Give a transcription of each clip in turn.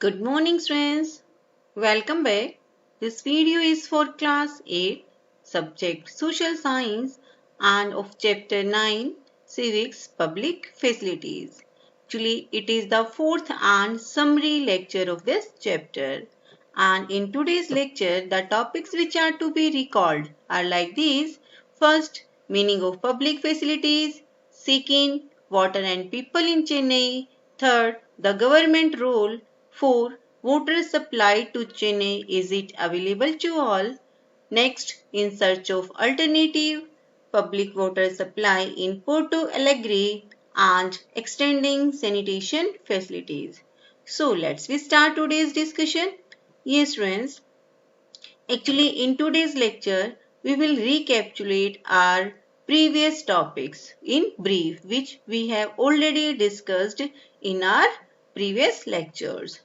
Good morning, friends. Welcome back. This video is for class 8, subject Social Science and of chapter 9, Civics Public Facilities. Actually, it is the fourth and summary lecture of this chapter. And in today's lecture, the topics which are to be recalled are like these. First, meaning of public facilities. Second, water and people in Chennai. Third, the government role. 4. Water supply to Chennai, is it available to all? Next, in search of alternative public water supply in Porto Alegre and extending sanitation facilities. So let's start today's discussion. Yes, friends. Actually, in today's lecture, we will recapitulate our previous topics in brief, which we have already discussed in our previous lectures.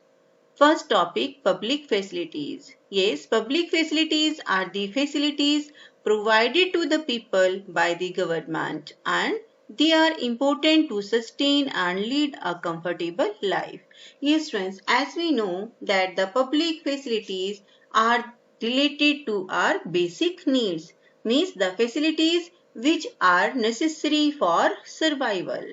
First topic, public facilities. Yes, public facilities are the facilities provided to the people by the government and they are important to sustain and lead a comfortable life. Yes, friends, as we know that the public facilities are related to our basic needs, means the facilities which are necessary for survival,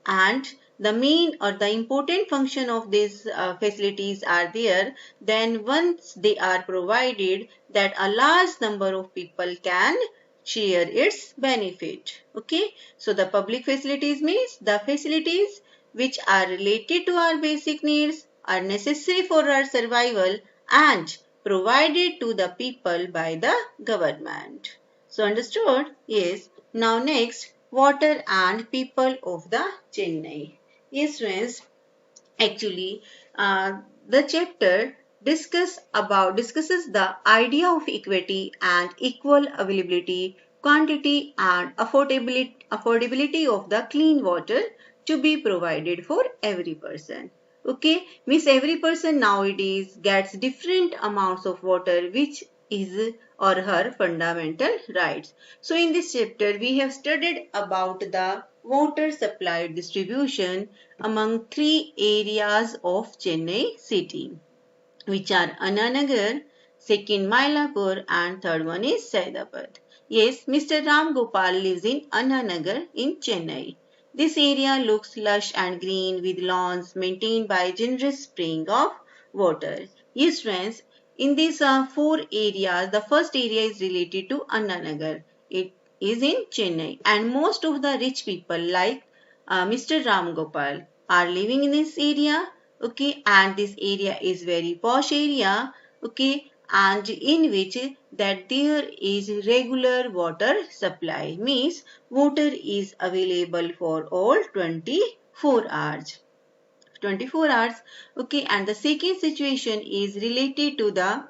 and the main or the important function of these facilities are there, then once they are provided, that a large number of people can share its benefit. Okay, so the public facilities means the facilities which are related to our basic needs, are necessary for our survival and provided to the people by the government. So understood? Yes. Now next, water and people of the Chennai. Yes, friends. Actually, the chapter discusses the idea of equity and equal availability, quantity, and affordability of the clean water to be provided for every person. Okay, means every person nowadays gets different amounts of water, which is or her fundamental rights. So in this chapter, we have studied about the water supply distribution among three areas of Chennai city, which are Annanagar, second Mylapore, and third one is Saidabad. Yes, Mr. Ram Gopal lives in Annanagar in Chennai. This area looks lush and green with lawns maintained by generous spraying of water. Yes, friends, in these four areas, the first area is related to Annanagar. It is in Chennai, and most of the rich people like Mr. Ram Gopal are living in this area. Okay, and this area is very posh area. Okay, and in which that there is regular water supply, means water is available for all 24 hours. 24 hours. Okay, and the second situation is related to the,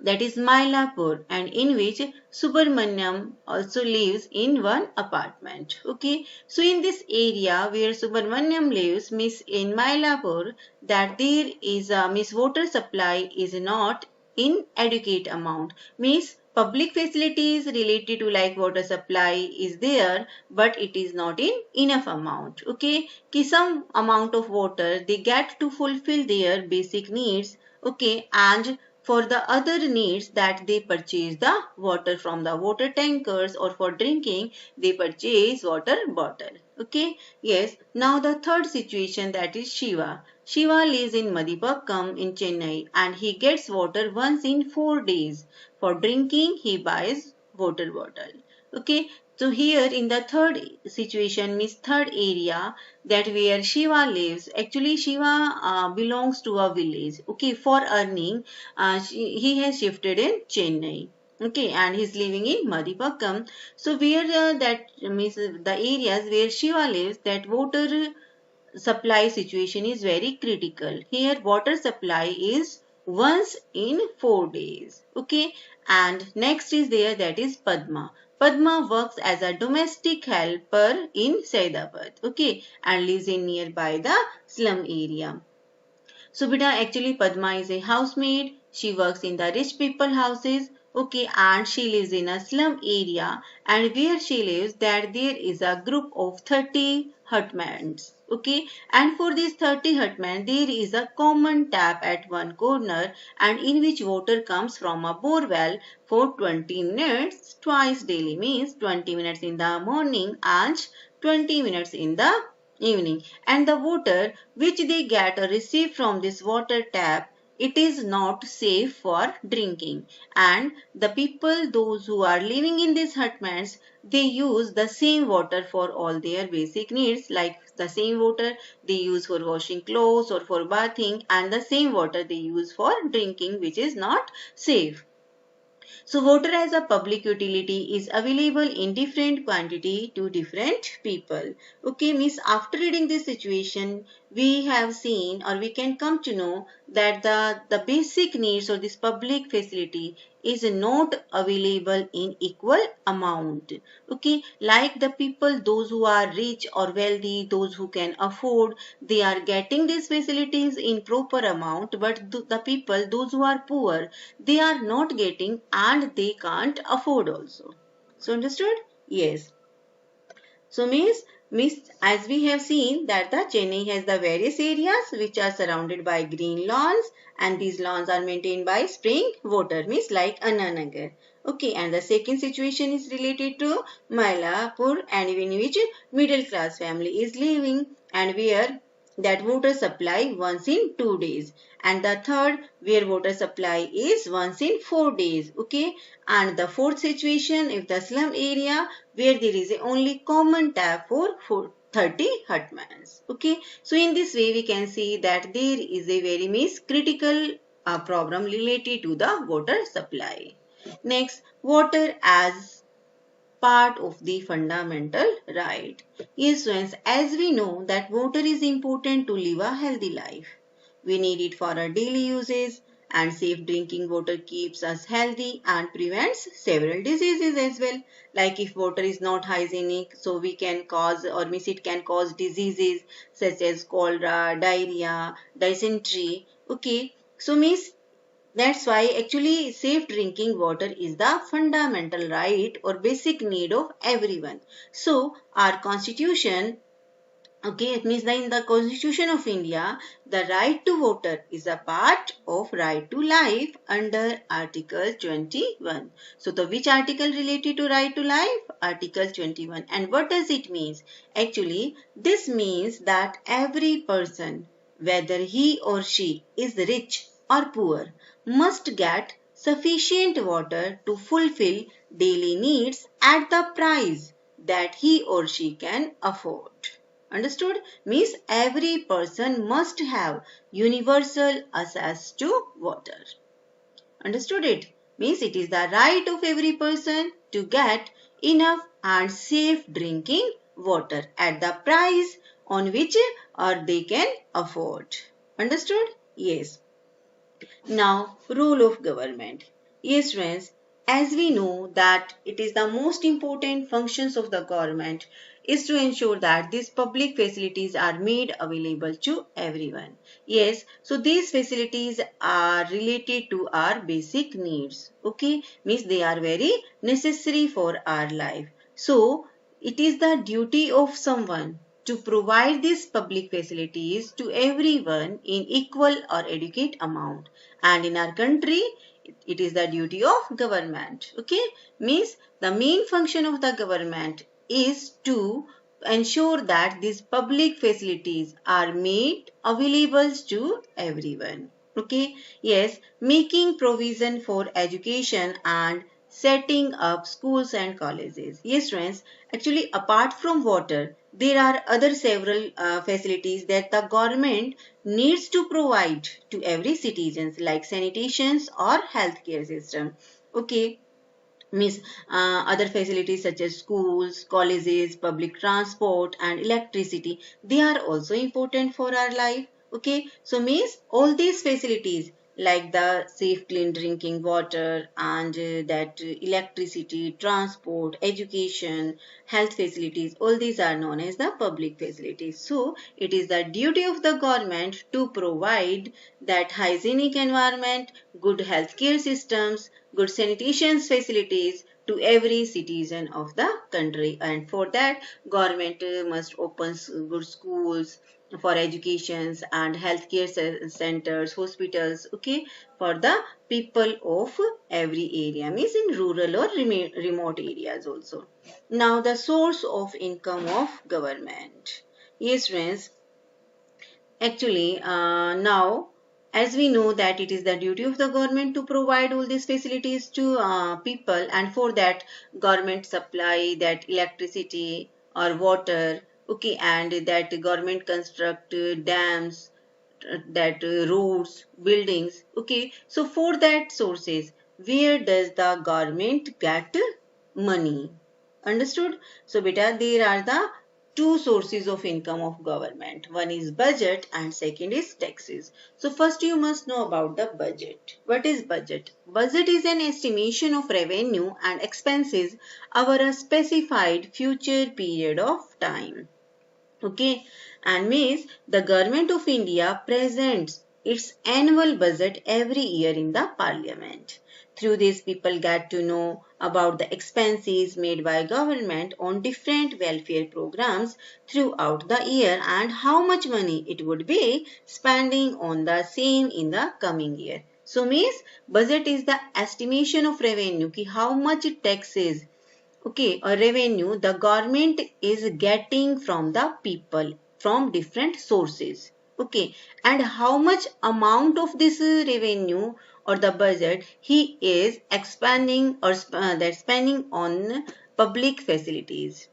that is Mylapore, and in which Subramanyam also lives in one apartment. Okay, so in this area where Subramanyam lives, means in Mylapore, that there is a water supply is not in adequate amount, means public facilities related to like water supply is there, but it is not in enough amount. Okay, some amount of water they get to fulfill their basic needs. Okay, and for the other needs that they purchase the water from the water tankers, or for drinking they purchase water bottle. Okay, yes. Now the third situation, that is Shiva. Shiva lives in Madipakkam in Chennai and he gets water once in 4 days. For drinking he buys water bottle. Okay, so here in the third situation, means third area, that where Shiva lives, actually Shiva belongs to a village. Okay, for earning, he has shifted in Chennai. Okay, and he's living in Madipakkam. So where that means the areas where Shiva lives, that water supply situation is very critical. Here water supply is once in 4 days. Okay, and next is there, that is Padma. Padma works as a domestic helper in Saidabad. Okay, and lives in nearby the slum area. So beta, actually Padma is a housemaid. She works in the rich people houses. Okay, and she lives in a slum area, and where she lives, that there is a group of 30 hutmans. Okay, and for these 30 hutmen, there is a common tap at one corner and in which water comes from a bore well for 20 minutes twice daily, means 20 minutes in the morning and 20 minutes in the evening. And the water which they get or receive from this water tap, it is not safe for drinking. And the people, those who are living in these hutments, they use the same water for all their basic needs, like the same water they use for washing clothes or for bathing, and the same water they use for drinking, which is not safe. So water as a public utility is available in different quantity to different people. Okay, miss, after reading this situation, we have seen or we can come to know that the basic needs of this public facility is not available in equal amount. Okay, like the people, those who are rich or wealthy, those who can afford, they are getting these facilities in proper amount, but the people, those who are poor, they are not getting and they can't afford also. So understood? Yes. So means as we have seen that the Chennai has the various areas which are surrounded by green lawns and these lawns are maintained by spring water, means like Annanagar. Okay, and the second situation is related to Mylapore and in which middle class family is living and where that water supply once in 2 days, and the third where water supply is once in 4 days. Okay, and the fourth situation if the slum area where there is a only common tap for 30 hutmans. Okay, so in this way we can see that there is a very critical problem related to the water supply. Next, water as part of the fundamental right. Yes, friends, as we know that water is important to live a healthy life. We need it for our daily uses and safe drinking water keeps us healthy and prevents several diseases as well. Like if water is not hygienic, so we can cause or miss it can cause diseases such as cholera, diarrhea, dysentery. Okay, so miss that's why actually safe drinking water is the fundamental right or basic need of everyone. So our constitution, okay, it means that in the constitution of India, the right to water is a part of right to life under Article 21. So the which article related to right to life? Article 21. And what does it mean? Actually, this means that every person, whether he or she is rich or poor, must get sufficient water to fulfill daily needs at the price that he or she can afford. Understood? Means every person must have universal access to water. Understood it? Means it is the right of every person to get enough and safe drinking water at the price on which or they can afford. Understood? Yes. Now, role of government. Yes, friends, as we know that it is the most important functions of the government is to ensure that these public facilities are made available to everyone. Yes, so these facilities are related to our basic needs. Okay, means they are very necessary for our life. So, it is the duty of someone to provide these public facilities to everyone in equal or adequate amount, and in our country it is the duty of government. Okay, means the main function of the government is to ensure that these public facilities are made available to everyone. Okay, yes, making provision for education and setting up schools and colleges. Yes, friends, actually apart from water, there are other several facilities that the government needs to provide to every citizens like sanitations or healthcare system. Okay, means other facilities such as schools, colleges, public transport and electricity, they are also important for our life. Okay, so means all these facilities like the safe clean drinking water and that electricity, transport, education, health facilities, all these are known as the public facilities. So it is the duty of the government to provide that hygienic environment, good healthcare systems, good sanitation facilities to every citizen of the country. And for that, government must open good schools for educations and healthcare centers, hospitals, okay, for the people of every area, means in rural or remote areas also. Now the source of income of government. Yes, friends, actually, now as we know that it is the duty of the government to provide all these facilities to people, and for that government supply that electricity or water, okay, and that government construct dams, that roads, buildings, okay. So for that sources, where does the government get money? Understood? So beta, there are the two sources of income of government. One is budget and second is taxes. So first you must know about the budget. What is budget? Budget is an estimation of revenue and expenses over a specified future period of time. Okay, and means the government of India presents its annual budget every year in the parliament. Through this, people get to know about the expenses made by government on different welfare programs throughout the year and how much money it would be spending on the same in the coming year. So means budget is the estimation of revenue, ki how much taxes, okay, or revenue the government is getting from the people from different sources, okay, and how much amount of this revenue or the budget he is expanding or that spending on public facilities,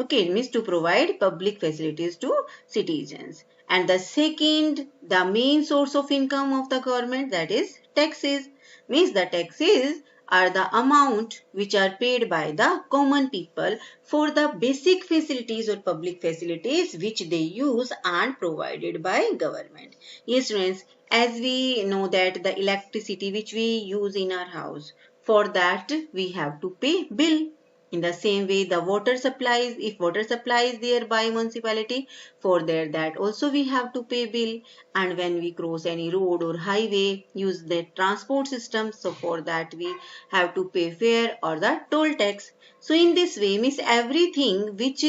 okay, it means to provide public facilities to citizens. And the second, the main source of income of the government, that is taxes, means the taxes are the amount which are paid by the common people for the basic facilities or public facilities which they use and provided by government. Yes, friends, as we know that the electricity which we use in our house, for that we have to pay bill. In the same way, the water supplies, if water supply is there by municipality, for there that also we have to pay bill. And when we cross any road or highway, use the transport system, so for that we have to pay fare or the toll tax. So in this way, means everything which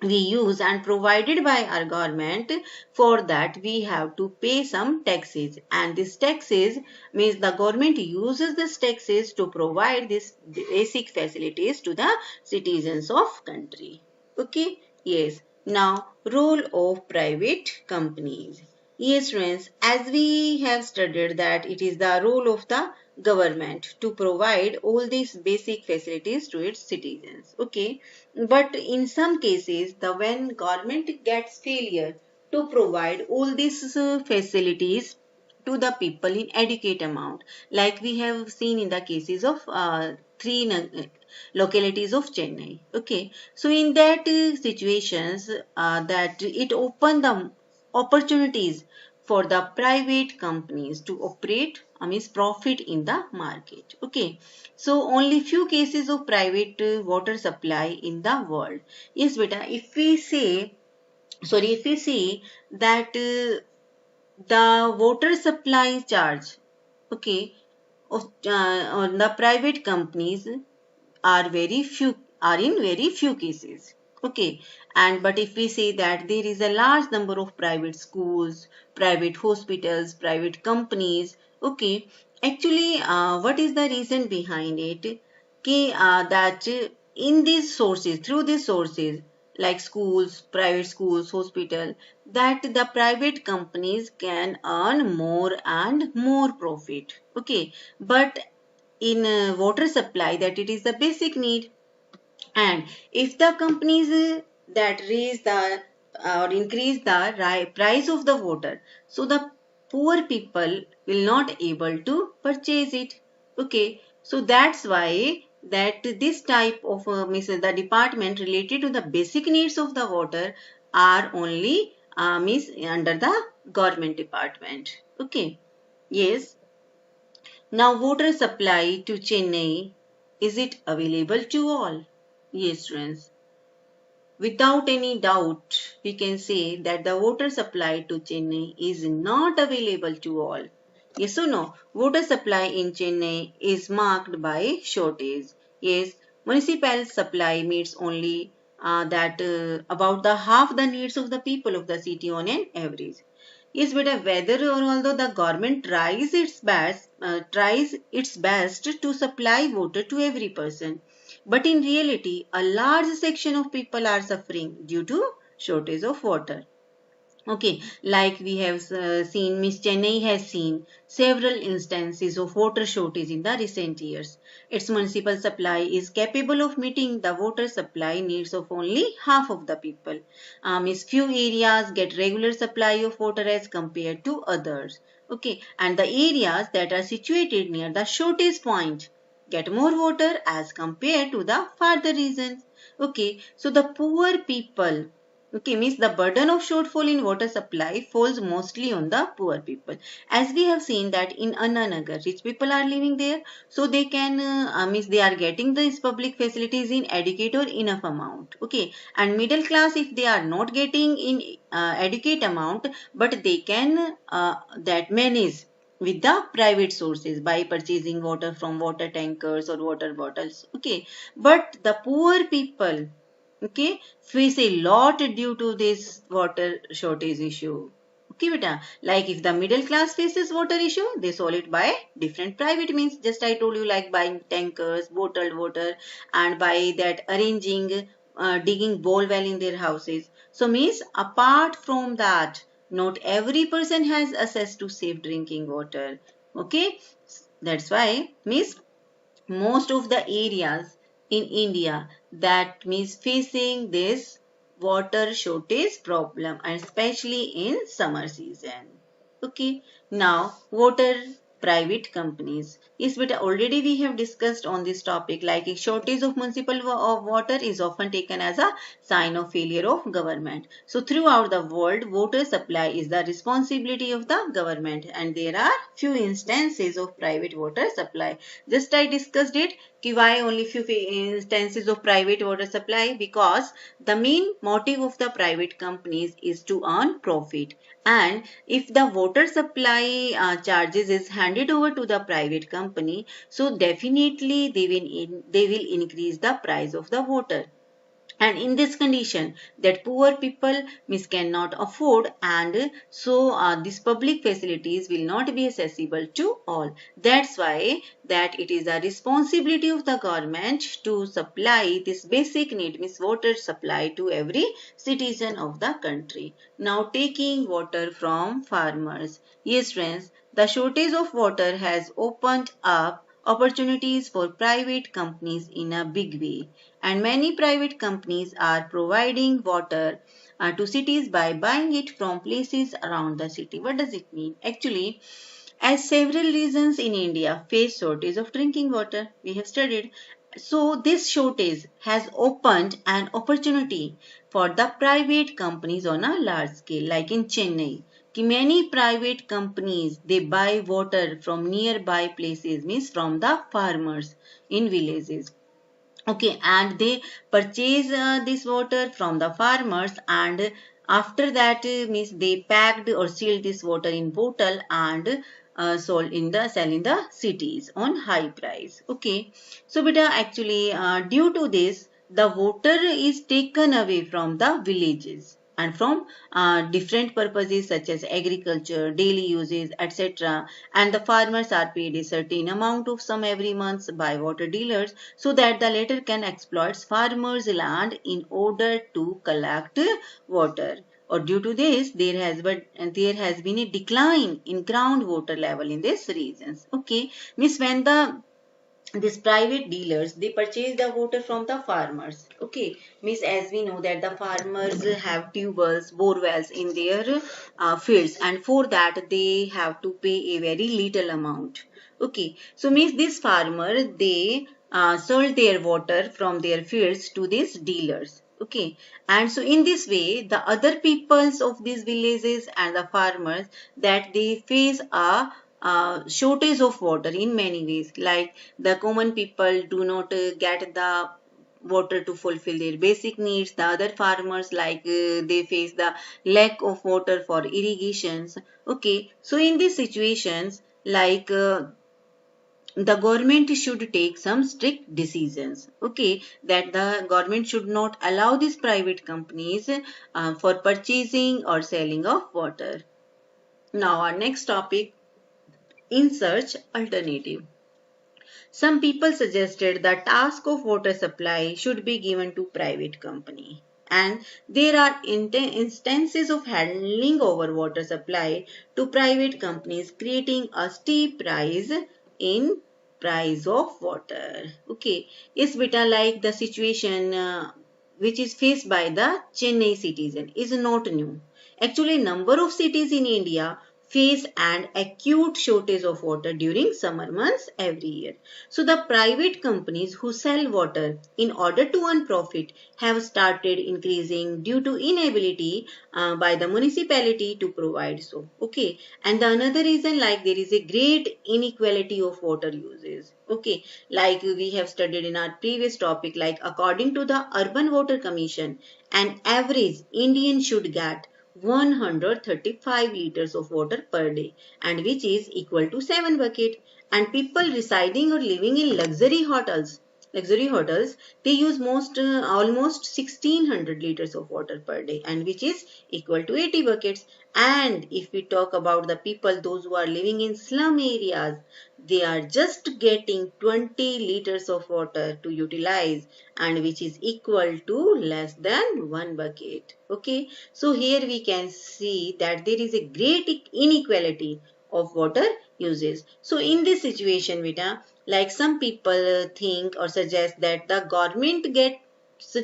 we use and provided by our government, for that we have to pay some taxes, and this taxes means the government uses this taxes to provide these basic facilities to the citizens of country. Okay, yes. Now role of private companies. Yes, friends, as we have studied that it is the role of the government to provide all these basic facilities to its citizens. Okay, but in some cases, the when government gets failure to provide all these facilities to the people in adequate amount, like we have seen in the cases of three localities of Chennai. Okay, so in that situations, that it opened the opportunities for the private companies to operate, I mean profit in the market. Okay, so only few cases of private water supply in the world. Yes, beta, if we say, sorry, if we see that the water supply charge, okay, of on the private companies are very few, are in very few cases. Okay, and but if we say that there is a large number of private schools, private hospitals, private companies, okay, actually what is the reason behind it? Okay, that in these sources, through these sources like schools, private schools, hospital, that the private companies can earn more and more profit. Okay, but in water supply, that it is the basic need, and if the companies that raise the or increase the price of the water, so the poor people will not able to purchase it. Okay, so that's why that this type of means the department related to the basic needs of the water are only means under the government department. Okay, yes. Now water supply to Chennai, is it available to all? Yes, friends. Without any doubt, we can say that the water supply to Chennai is not available to all. Yes or no? Water supply in Chennai is marked by shortage. Yes, municipal supply meets only that about the half the needs of the people of the city on an average. Yes, but whether or although the government tries its best to supply water to every person, but in reality, a large section of people are suffering due to shortage of water. Okay, like we have seen, Miss Chennai has seen several instances of water shortage in the recent years. Its municipal supply is capable of meeting the water supply needs of only half of the people. Means few areas get regular supply of water as compared to others. Okay, and the areas that are situated near the shortage point get more water as compared to the farther regions. Okay, so the poor people. Okay, means the burden of shortfall in water supply falls mostly on the poor people. As we have seen that in Annanagar, rich people are living there, so they can, means they are getting these public facilities in adequate or enough amount. Okay, and middle class, if they are not getting in adequate amount, but they can that manage with the private sources by purchasing water from water tankers or water bottles. Okay, but the poor people, okay, face a lot due to this water shortage issue. Okay, beta. Like if the middle class faces water issue, they solve it by different private means. Just I told you, like buying tankers, bottled water, and by that arranging, digging bore well in their houses. So means apart from that, not every person has access to safe drinking water. Okay, that's why means most of the areas in India that means facing this water shortage problem, and especially in summer season. Okay, now water private companies. Yes, but already we have discussed on this topic, like a shortage of municipal of water is often taken as a sign of failure of government. So throughout the world, water supply is the responsibility of the government, and there are few instances of private water supply. Just I discussed it. Why only few instances of private water supply? Because the main motive of the private companies is to earn profit, and if the water supply charges is handed over to the private company, so definitely they will increase the price of the water. And in this condition, that poor people means cannot afford, and so these public facilities will not be accessible to all. That's why that it is a responsibility of the government to supply this basic need, means water supply, to every citizen of the country. Now taking water from farmers. Yes friends, the shortage of water has opened up opportunities for private companies in a big way, and many private companies are providing water to cities by buying it from places around the city. What does it mean? Actually, as several regions in India face shortage of drinking water, we have studied. So this shortage has opened an opportunity for the private companies on a large scale, like in Chennai. Many private companies, they buy water from nearby places, means from the farmers in villages. Okay, and they purchase this water from the farmers, and after that means they packed or sealed this water in bottle and sell in the cities on high price. Okay, so beta actually due to this, the water is taken away from the villages and from different purposes such as agriculture, daily uses, etc. And the farmers are paid a certain amount of sum every month by water dealers, so that the latter can exploit farmers' land in order to collect water. Or due to this, there has been a decline in groundwater level in these regions. Okay, means when these private dealers, they purchase the water from the farmers. Okay, means as we know that the farmers have tubers, bore wells in their fields, and for that they have to pay a very little amount. Okay, so means this farmer, they sold their water from their fields to these dealers. Okay, and so in this way, the other peoples of these villages and the farmers, that they face a shortage of water in many ways. Like the common people do not get the water to fulfill their basic needs. The other farmers, like they face the lack of water for irrigations. Okay, so in these situations, like the government should take some strict decisions. Okay, that the government should not allow these private companies for purchasing or selling of water. Now our next topic, in search alternative. Some people suggested the task of water supply should be given to private company. And there are instances of handing over water supply to private companies, creating a steep rise in price of water. Okay, yes, beta, like the situation which is faced by the Chennai citizen is not new. Actually, number of cities in India face an acute shortage of water during summer months every year. So the private companies who sell water in order to earn profit have started increasing due to inability by the municipality to provide so. Okay. And the another reason, like there is a great inequality of water uses. Okay. Like we have studied in our previous topic, like according to the Urban Water Commission, an average Indian should get 135 liters of water per day, and which is equal to 7 bucket. And people residing or living in luxury hotels, they use almost 1600 liters of water per day, and which is equal to 80 buckets. And if we talk about the people, those who are living in slum areas, they are just getting 20 liters of water to utilize, and which is equal to less than 1 bucket. Okay, so here we can see that there is a great inequality of water uses. So in this situation, beta, like some people think or suggest that the government gets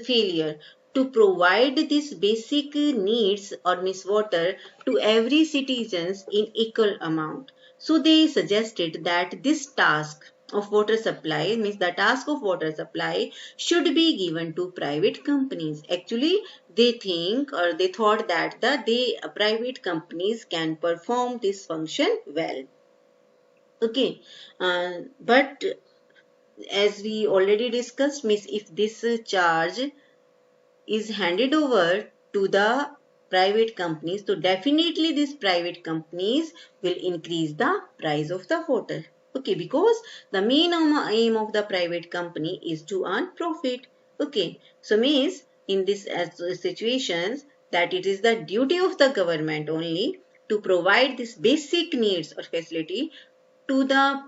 failure to provide these basic needs or miss water to every citizens in equal amount. So they suggested that this task of water supply, means the task of water supply, should be given to private companies. Actually, they think or they thought that private companies can perform this function well. Okay, but as we already discussed, means if this charge is handed over to the private companies, so definitely these private companies will increase the price of the water. Okay, because the main aim of the private company is to earn profit. Okay, so means in this situations that it is the duty of the government only to provide this basic needs or facility to the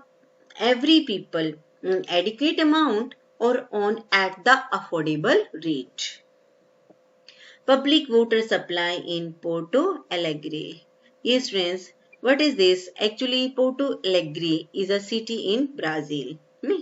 every people in adequate amount or on at the affordable rate. Public water supply in Porto Alegre. Yes, friends, what is this? Actually, Porto Alegre is a city in Brazil.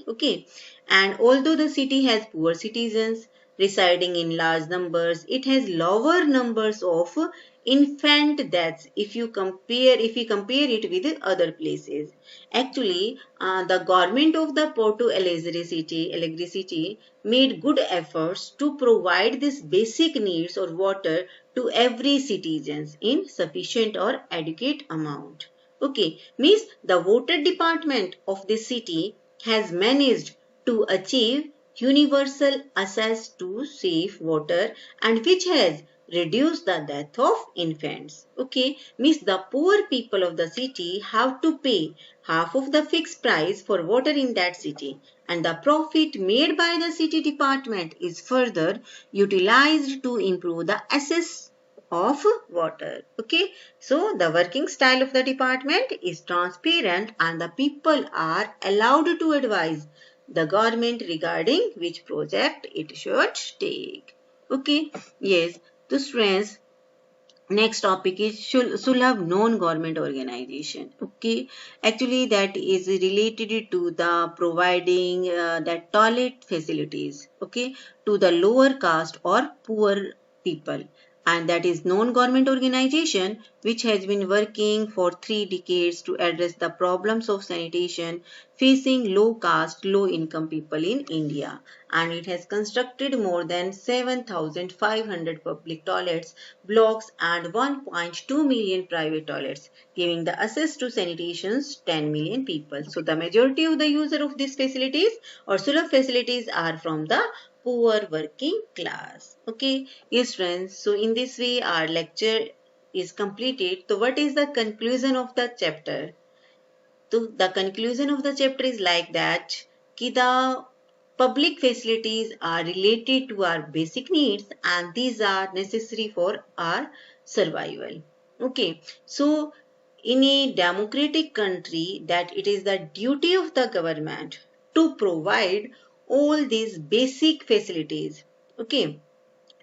Okay, and although the city has poor citizens residing in large numbers, it has lower numbers of infant deaths if you compare it with other places. Actually, the government of the Porto Alegre city made good efforts to provide these basic needs or water to every citizens in sufficient or adequate amount. Okay, means the water department of the city has managed to achieve universal access to safe water, and which has reduced the death of infants. Okay, means the poor people of the city have to pay half of the fixed price for water in that city, and the profit made by the city department is further utilized to improve the access of water. Okay, so the working style of the department is transparent, and the people are allowed to advise the government regarding which project it should take. Okay, yes, so friends, next topic is Sulabh non-government organization. Okay, actually that is related to the providing that toilet facilities. Okay, to the lower caste or poor people, and that is non-government organization which has been working for 3 decades to address the problems of sanitation facing low caste, low income people in India, and it has constructed more than 7,500 public toilets blocks and 1.2 million private toilets, giving the access to sanitations 10 million people. So the majority of the user of these facilities or Sulabh facilities are from the poor working class. Okay, yes friends, so in this way our lecture is completed. So what is the conclusion of the chapter? So the conclusion of the chapter is like that कि the public facilities are related to our basic needs and these are necessary for our survival. Okay, so in a democratic country that it is the duty of the government to provide all these basic facilities, okay,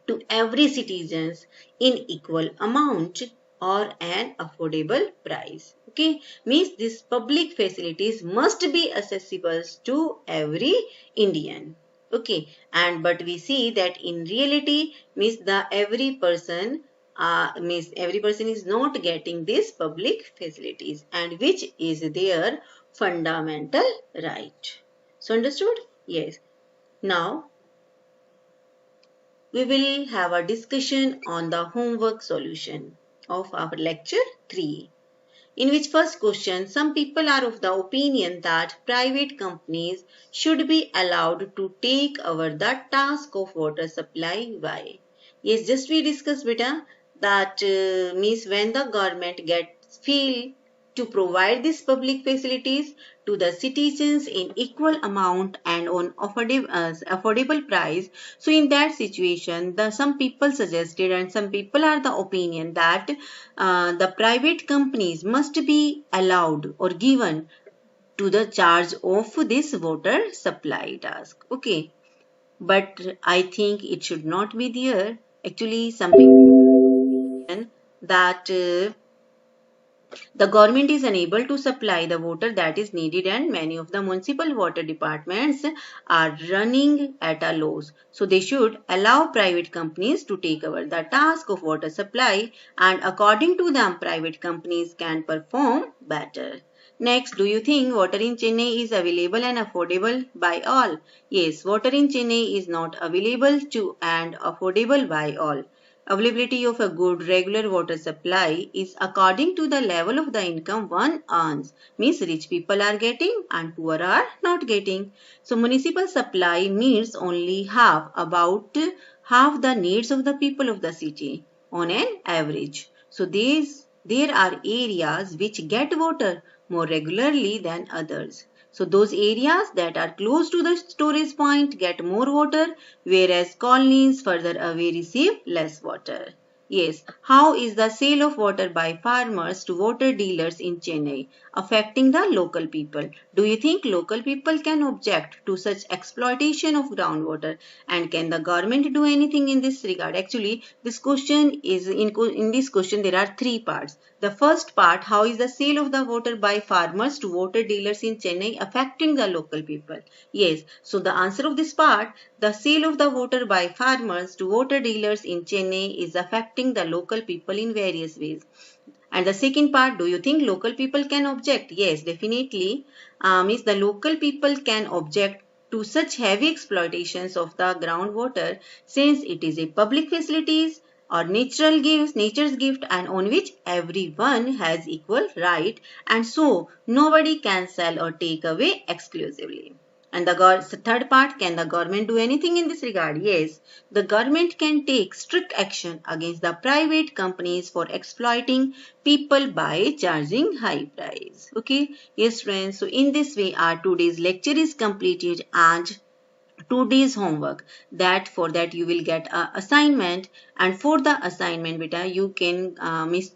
to every citizens in equal amount or an affordable price. Okay, means these public facilities must be accessible to every Indian. Okay, and but we see that in reality means the every person is not getting these public facilities and which is their fundamental right. So understood? Yes. Now we will have a discussion on the homework solution of our lecture 3. In which first question, some people are of the opinion that private companies should be allowed to take over the task of water supply. Why? Yes, just we discussed beta that means when the government gets feel to provide these public facilities to the citizens in equal amount and on affordable price. So in that situation, some people suggested and some people are the opinion that the private companies must be allowed or given to the charge of this water supply task. Okay, but I think it should not be there. Actually, some people that the government is unable to supply the water that is needed and many of the municipal water departments are running at a loss. So they should allow private companies to take over the task of water supply and according to them private companies can perform better. Next, do you think water in Chennai is available and affordable by all? Yes, water in Chennai is not available to and affordable by all. Availability of a good regular water supply is according to the level of the income one earns. Means rich people are getting and poor are not getting. So municipal supply meets only about half the needs of the people of the city on an average. So there are areas which get water more regularly than others. So those areas that are close to the storage point get more water, whereas colonies further away receive less water. Yes, how is the sale of water by farmers to water dealers in Chennai affecting the local people? Do you think local people can object to such exploitation of groundwater? And can the government do anything in this regard? Actually, this question is in this question there are three parts. The first part, how is the sale of the water by farmers to water dealers in Chennai affecting the local people? Yes, so the answer of this part, the sale of the water by farmers to water dealers in Chennai is affecting the local people in various ways. And the second part, do you think local people can object? Yes, definitely. Means the local people can object to such heavy exploitations of the groundwater since it is a public facilities or nature's gift and on which everyone has equal right and so nobody can sell or take away exclusively. And the third part, can the government do anything in this regard? Yes, the government can take strict action against the private companies for exploiting people by charging high price. Okay, yes friends, so in this way our today's lecture is completed and 2 days homework that for that you will get a assignment and for the assignment beta you can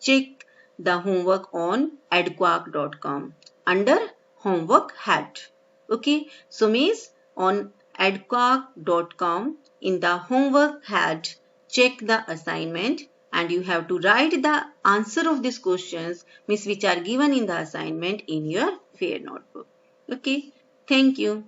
check the homework on edquark.com under homework hat. Okay, so means on edquark.com in the homework hat check the assignment and you have to write the answer of these questions which are given in the assignment in your fair notebook. Okay, thank you.